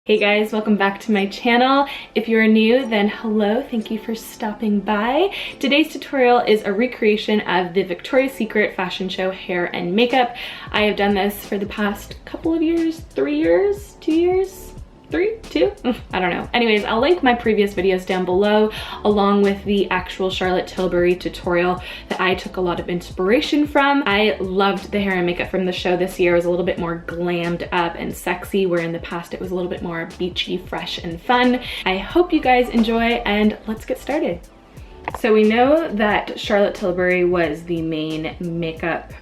Hey guys, welcome back to my channel. If you're new, then hello, thank you for stopping by. Today's tutorial is a recreation of the Victoria's Secret fashion show hair and makeup. I have done this for the past couple of years, 3 years, 2 years? 3? 2? I don't know. Anyways, I'll link my previous videos down below along with the actual Charlotte Tilbury tutorial that I took a lot of inspiration from. I loved the hair and makeup from the show this year. It was a little bit more glammed up and sexy, where in the past it was a little bit more beachy, fresh, and fun. I hope you guys enjoy, and let's get started. So we know that Charlotte Tilbury was the main makeup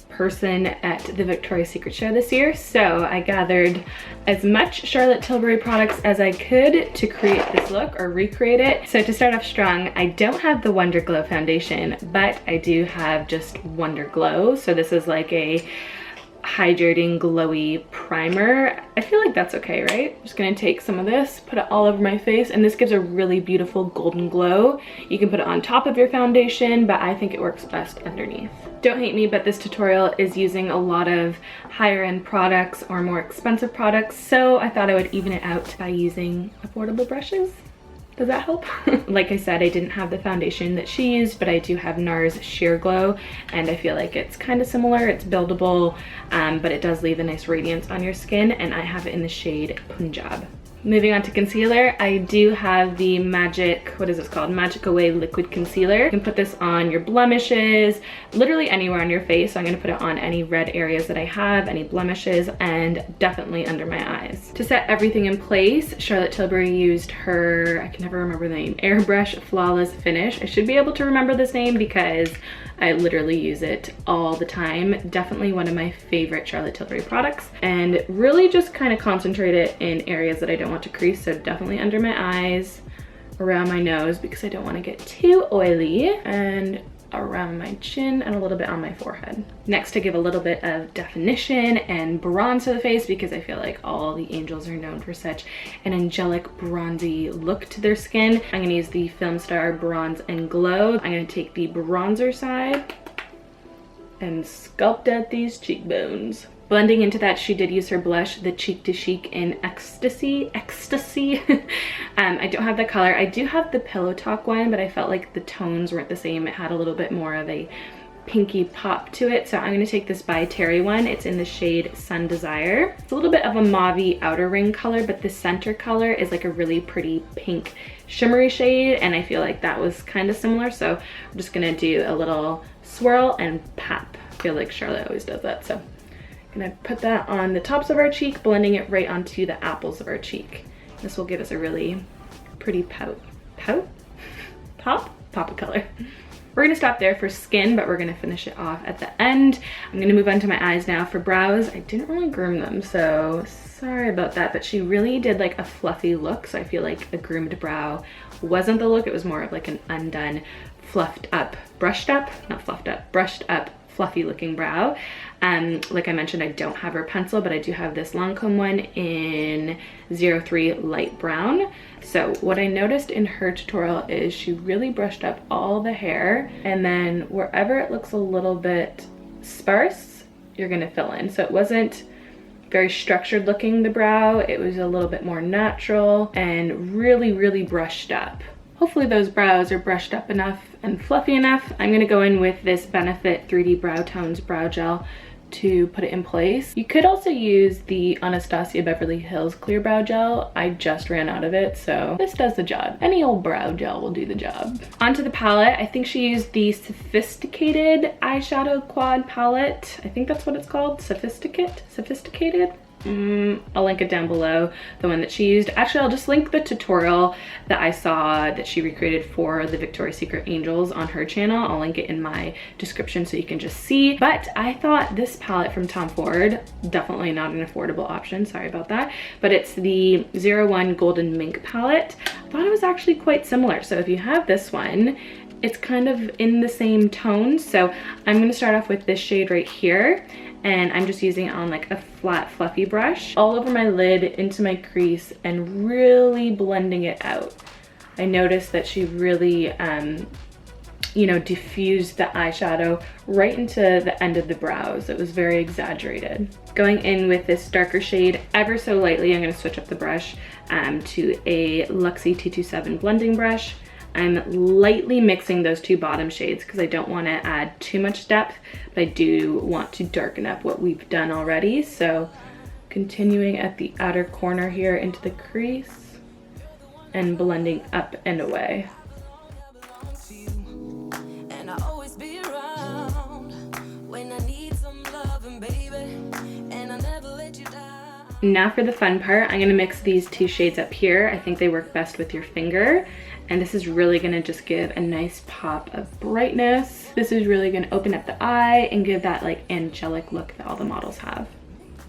person at the Victoria's Secret show this year, so I gathered as much Charlotte Tilbury products as I could to create this look or recreate it. So to start off strong, I don't have the WonderGlow foundation, but I do have just WonderGlow. So this is like a hydrating glowy primer. I feel like that's okay, right? I'm just gonna take some of this, put it all over my face, and this gives a really beautiful golden glow. You can put it on top of your foundation, but I think it works best underneath. Don't hate me, but this tutorial is using a lot of higher end products or more expensive products, so I thought I would even it out by using affordable brushes. Does that help? Like I said, I didn't have the foundation that she used, but I do have NARS Sheer Glow, and I feel like it's kind of similar. It's buildable, but it does leave a nice radiance on your skin, and I have it in the shade Punjab. Moving on to concealer, I do have the Magic, what is this called? Magic Away Liquid Concealer. You can put this on your blemishes, literally anywhere on your face. So I'm gonna put it on any red areas that I have, any blemishes, and definitely under my eyes. To set everything in place, Charlotte Tilbury used her, I can never remember the name, Airbrush Flawless Finish. I should be able to remember this name because I literally use it all the time. Definitely one of my favorite Charlotte Tilbury products, and really just kind of concentrate it in areas that I don't want to crease. So definitely under my eyes, around my nose because I don't want to get too oily, and around my chin and a little bit on my forehead. Next, to give a little bit of definition and bronze to the face, because I feel like all the angels are known for such an angelic bronzy look to their skin. I'm gonna use the Film Star Bronze and Glow. I'm gonna take the bronzer side and sculpt out these cheekbones. Blending into that, she did use her blush, the Cheek to Chic in Ecstasy. I don't have the color. I do have the Pillow Talk one, but I felt like the tones weren't the same. It had a little bit more of a pinky pop to it. So I'm gonna take this ByTerry one. It's in the shade Sun Desire. It's a little bit of a mauvey outer ring color, but the center color is like a really pretty pink shimmery shade, and I feel like that was kind of similar. So I'm just gonna do a little swirl and pop. I feel like Charlotte always does that, so gonna put that on the tops of our cheek, blending it right onto the apples of our cheek. This will give us a really pretty pop of color. We're gonna stop there for skin, but we're gonna finish it off at the end. I'm gonna move on to my eyes now. For brows, I didn't really groom them, so sorry about that, but she really did like a fluffy look, so I feel like a groomed brow wasn't the look. It was more of like an undone, fluffed up, brushed up, not fluffed up, brushed up, fluffy looking brow. Like I mentioned, I don't have her pencil, but I do have this Lancome one in 03 light brown. So what I noticed in her tutorial is she really brushed up all the hair, and then wherever it looks a little bit sparse, you're gonna fill in. So it wasn't very structured looking, the brow. It was a little bit more natural and really, really brushed up. Hopefully those brows are brushed up enough and fluffy enough. I'm gonna go in with this Benefit 3D Brow Tones Brow Gel to put it in place. You could also use the Anastasia Beverly Hills Clear Brow Gel. I just ran out of it, so this does the job. Any old brow gel will do the job. Onto the palette, I think she used the Sophisticated Eyeshadow Quad Palette. I think that's what it's called, Sophisticated? I'll link it down below, the one that she used. Actually, I'll just link the tutorial that I saw that she recreated for the Victoria's Secret Angels on her channel. I'll link it in my description so you can just see. But I thought this palette from Tom Ford, definitely not an affordable option, sorry about that, but it's the 01 Golden Mink palette. I thought it was actually quite similar. So if you have this one, it's kind of in the same tone. So I'm gonna start off with this shade right here, and I'm just using it on like a flat fluffy brush all over my lid, into my crease, and really blending it out. I noticed that she really you know, diffused the eyeshadow right into the end of the brows. It was very exaggerated. Going in with this darker shade ever so lightly, I'm gonna switch up the brush to a Luxy 227 blending brush. I'm lightly mixing those two bottom shades because I don't want to add too much depth, but I do want to darken up what we've done already. So continuing at the outer corner here into the crease and blending up and away. Now for the fun part, I'm gonna mix these two shades up here. I think they work best with your finger. And this is really gonna just give a nice pop of brightness. This is really gonna open up the eye and give that like angelic look that all the models have.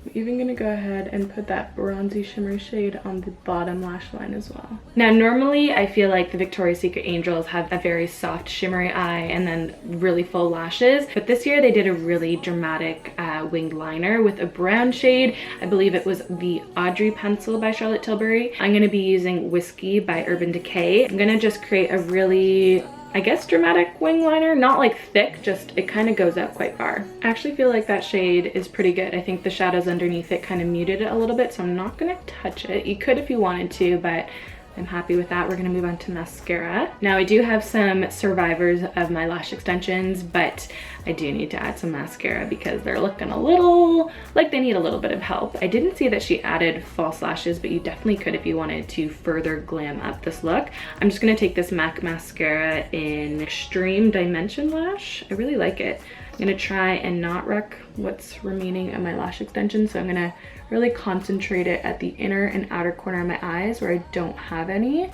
I'm even gonna go ahead and put that bronzy shimmery shade on the bottom lash line as well. Now normally I feel like the Victoria's Secret Angels have a very soft shimmery eye and then really full lashes, but this year they did a really dramatic winged liner with a brown shade. I believe it was the Audrey pencil by Charlotte Tilbury. I'm gonna be using Whiskey by Urban Decay. I'm gonna just create a really, I guess, dramatic wing liner, not like thick, just it kind of goes out quite far. I actually feel like that shade is pretty good. I think the shadows underneath it kind of muted it a little bit, so I'm not gonna touch it. You could if you wanted to, but I'm happy with that. We're gonna move on to mascara. Now I do have some survivors of my lash extensions, but I do need to add some mascara because they're looking a little like they need a little bit of help. I didn't see that she added false lashes, but you definitely could if you wanted to further glam up this look. I'm just gonna take this MAC mascara in Extreme Dimension Lash. I really like it. I'm gonna try and not wreck what's remaining of my lash extension, so I'm gonna really concentrate it at the inner and outer corner of my eyes where I don't have any,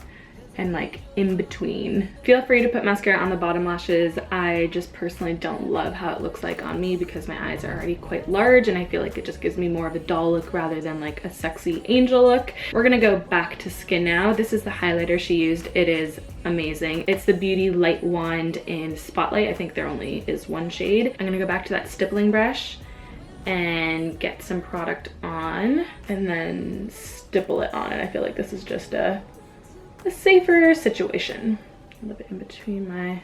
and like in between. Feel free to put mascara on the bottom lashes. I just personally don't love how it looks like on me because my eyes are already quite large and I feel like it just gives me more of a doll look rather than like a sexy angel look. We're gonna go back to skin now. This is the highlighter she used. It is amazing. It's the Beauty Light Wand in Spotlight. I think there only is one shade. I'm gonna go back to that stippling brush and get some product on and then stipple it on. And I feel like this is just a safer situation. A little bit in between my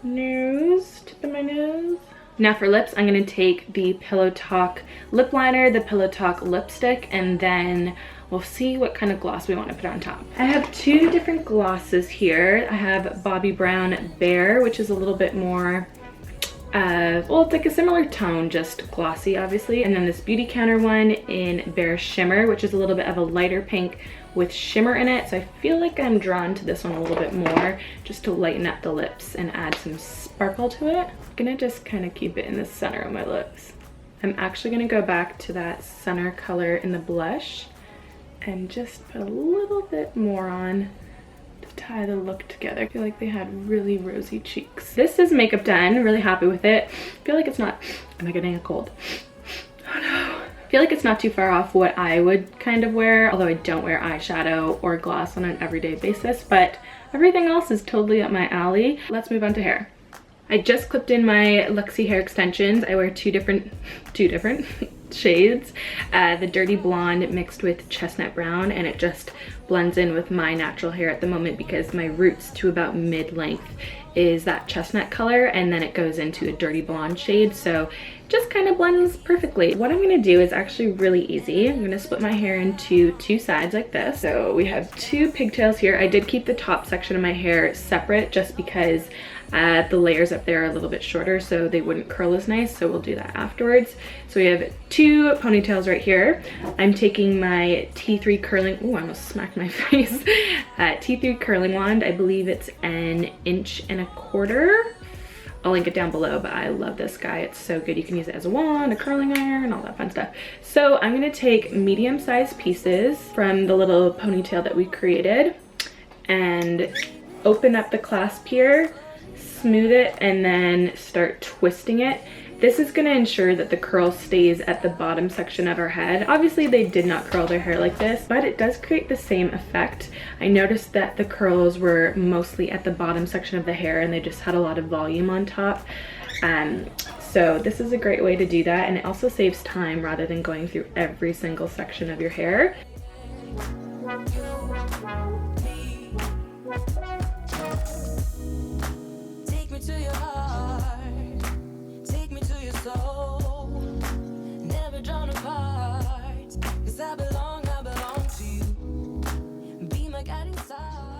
nose, tip of my nose. Now for lips, I'm gonna take the Pillow Talk lip liner, the Pillow Talk lipstick, and then we'll see what kind of gloss we want to put on top. I have two different glosses here. I have Bobbi Brown Bare, which is a little bit more well, it's like a similar tone, just glossy obviously, and then this Beauty Counter one in Bare Shimmer, which is a little bit of a lighter pink with shimmer in it. So I feel like I'm drawn to this one a little bit more just to lighten up the lips and add some sparkle to it. I'm gonna just kind of keep it in the center of my lips. I'm actually gonna go back to that center color in the blush and just put a little bit more on to tie the look together. I feel like they had really rosy cheeks. This is makeup done. Really happy with it. I feel like it's not, am I getting a cold? Oh no. I feel like it's not too far off what I would kind of wear, although I don't wear eyeshadow or gloss on an everyday basis, but everything else is totally up my alley. Let's move on to hair. I just clipped in my Luxy hair extensions. I wear two different shades. The Dirty Blonde mixed with Chestnut Brown, and it just blends in with my natural hair at the moment because my roots to about mid-length is that chestnut color, and then it goes into a Dirty Blonde shade, so it just kind of blends perfectly. What I'm gonna do is actually really easy. I'm gonna split my hair into two sides like this. So we have two pigtails here. I did keep the top section of my hair separate just because the layers up there are a little bit shorter so they wouldn't curl as nice, so we'll do that afterwards. So we have two ponytails right here. I'm taking my T3 curling, oh, I almost smacked my face. T3 curling wand. I believe it's an 1.25 inches. I'll link it down below, but I love this guy. It's so good. You can use it as a wand, a curling iron, all that fun stuff. So I'm gonna take medium-sized pieces from the little ponytail that we created and open up the clasp here, smooth it, and then start twisting it. This is going to ensure that the curl stays at the bottom section of our head. Obviously they did not curl their hair like this, but it does create the same effect. I noticed that the curls were mostly at the bottom section of the hair and they just had a lot of volume on top. So this is a great way to do that, and it also saves time rather than going through every single section of your hair.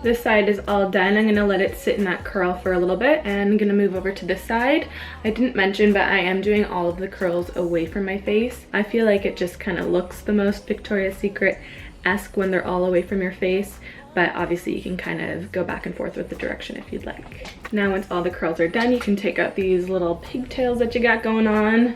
This side is all done. I'm gonna let it sit in that curl for a little bit, and I'm gonna move over to this side. I didn't mention, but I am doing all of the curls away from my face. I feel like it just kind of looks the most Victoria's Secret-esque when they're all away from your face, but obviously you can kind of go back and forth with the direction if you'd like. Now once all the curls are done, you can take out these little pigtails that you got going on.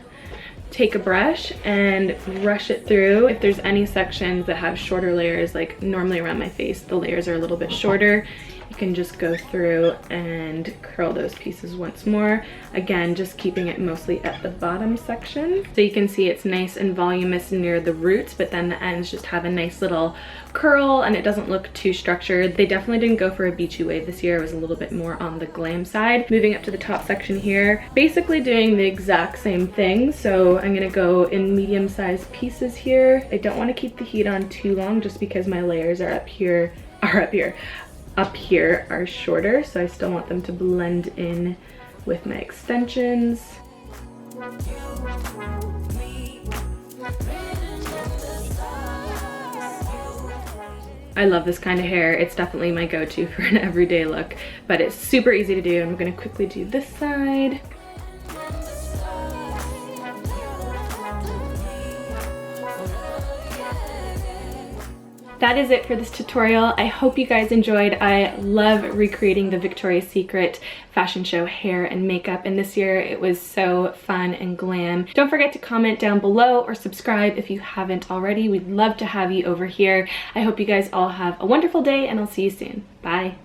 Take a brush and brush it through. If there's any sections that have shorter layers, like normally around my face, the layers are a little bit shorter, you can just go through and curl those pieces once more. Again, just keeping it mostly at the bottom section. So you can see it's nice and voluminous near the roots, but then the ends just have a nice little curl and it doesn't look too structured. They definitely didn't go for a beachy wave this year. It was a little bit more on the glam side. Moving up to the top section here, basically doing the exact same thing. So I'm gonna go in medium-sized pieces here. I don't want to keep the heat on too long just because my layers are up here are shorter, so I still want them to blend in with my extensions. I love this kind of hair. It's definitely my go-to for an everyday look, but it's super easy to do. I'm gonna quickly do this side. That is it for this tutorial. I hope you guys enjoyed. I love recreating the Victoria's Secret fashion show hair and makeup, and this year it was so fun and glam. Don't forget to comment down below or subscribe if you haven't already. We'd love to have you over here. I hope you guys all have a wonderful day, and I'll see you soon. Bye.